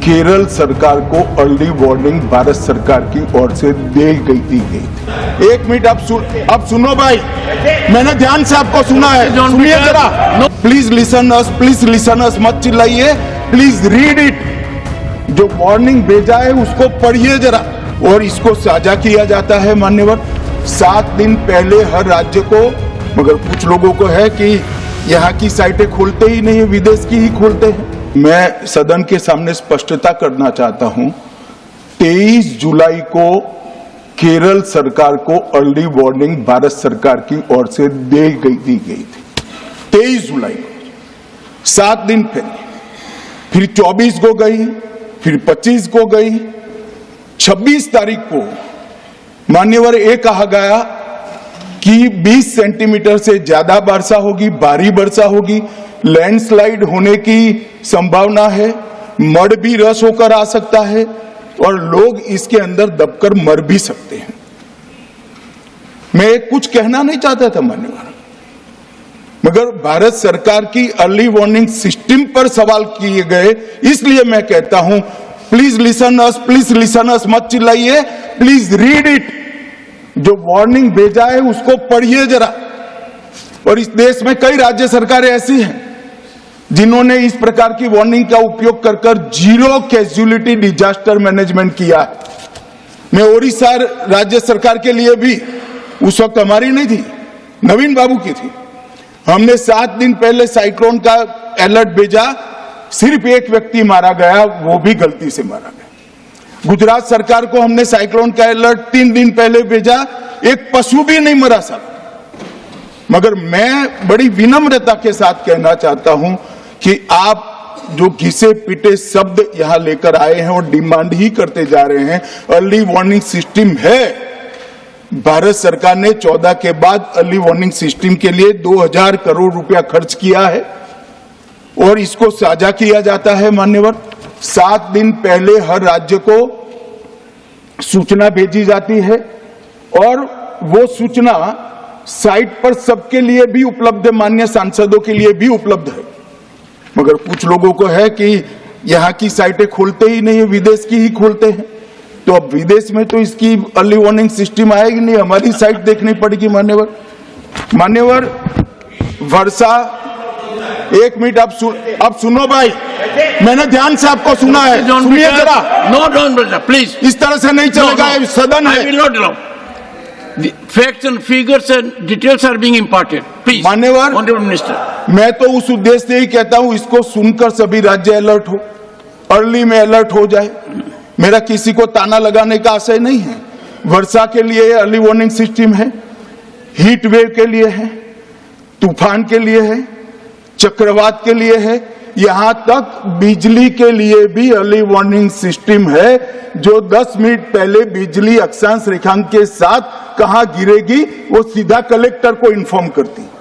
केरल सरकार को early warning Bharat सरकार की ओर से दी गई थी। एक मिनट अब सुनो भाई, मैंने ध्यान से आपको सुना है, सुनिए जरा। प्लीज लिसन अस, मत चिल्लाइए, प्लीज रीड इट। जो वार्निंग भेजा है उसको पढ़िए जरा। और इसको साझा किया जाता है मान्यवर 7 दिन पहले हर राज्य को, मगर कुछ लोगों को है कि यहाँ की साइटें खोलते ही नहीं, विदेश की ही खोलते हैं। मैं सदन के सामने स्पष्टता करना चाहता हूं, 23 जुलाई को केरल सरकार को अर्ली वार्निंग भारत सरकार की ओर से दी गई थी। 23 जुलाई को, 7 दिन पहले, फिर 24 को गई, फिर 25 को गई, 26 तारीख को मान्यवर ये कहा गया कि 20 सेंटीमीटर से ज्यादा वर्षा होगी, भारी वर्षा होगी, लैंडस्लाइड होने की संभावना है, मड भी रस होकर आ सकता है और लोग इसके अंदर दबकर मर भी सकते हैं। मैं कुछ कहना नहीं चाहता था मान्यवर, मगर भारत सरकार की अर्ली वार्निंग सिस्टम पर सवाल किए गए, इसलिए मैं कहता हूं प्लीज लिसन अस, मत चिल्लाइए, प्लीज रीड इट। जो वार्निंग भेजा है उसको पढ़िए जरा। और इस देश में कई राज्य सरकारें ऐसी हैं जिन्होंने इस प्रकार की वार्निंग का उपयोग कर जीरो कैजुअलिटी डिजास्टर मैनेजमेंट किया है। मैं ओडिशा राज्य सरकार के लिए भी, उस वक्त हमारी नहीं थी, नवीन बाबू की थी, हमने 7 दिन पहले साइक्लोन का अलर्ट भेजा, सिर्फ एक व्यक्ति मारा गया, वो भी गलती से मारा गया। गुजरात सरकार को हमने साइक्लोन का अलर्ट 3 दिन पहले भेजा, एक पशु भी नहीं मरा साहब। मगर मैं बड़ी विनम्रता के साथ कहना चाहता हूं कि आप जो घिसे पिटे शब्द यहां लेकर आए हैं और डिमांड ही करते जा रहे हैं, अर्ली वार्निंग सिस्टम है। भारत सरकार ने 14 के बाद अर्ली वार्निंग सिस्टम के लिए 2000 करोड़ रुपया खर्च किया है और इसको साझा किया जाता है मान्यवर। 7 दिन पहले हर राज्य को सूचना भेजी जाती है और वो सूचना साइट पर सबके लिए भी उपलब्ध है, मान्य सांसदों के लिए भी उपलब्ध है। मगर कुछ लोगों को है कि यहाँ की साइटें खोलते ही नहीं, विदेश की ही खोलते हैं, तो अब विदेश में तो इसकी अर्ली वार्निंग सिस्टम आएगी नहीं, हमारी साइट देखनी पड़ेगी मान्यवर। वर्षा, एक मिनट अब सुनो भाई, मैंने ध्यान से आपको सुना है, सुनिए जरा। नो प्लीज, इस तरह से नहीं चलेगा, सदन है। Facts and figures and details are being imparted. Please, मान्यवर, Honorable Minister. मैं तो उस उद्देश्य से ही कहता हूं इसको सुनकर सभी राज्य अलर्ट हो, अर्ली में अलर्ट हो जाए। मेरा किसी को ताना लगाने का आशय नहीं है। वर्षा के लिए अर्ली वार्निंग सिस्टम है, हीट वेव के लिए है, तूफान के लिए है, चक्रवात के लिए है, यहां तक बिजली के लिए भी अर्ली वार्निंग सिस्टम है, जो 10 मिनट पहले बिजली अक्षांश रेखांक के साथ कहां गिरेगी वो सीधा कलेक्टर को इन्फॉर्म करती है।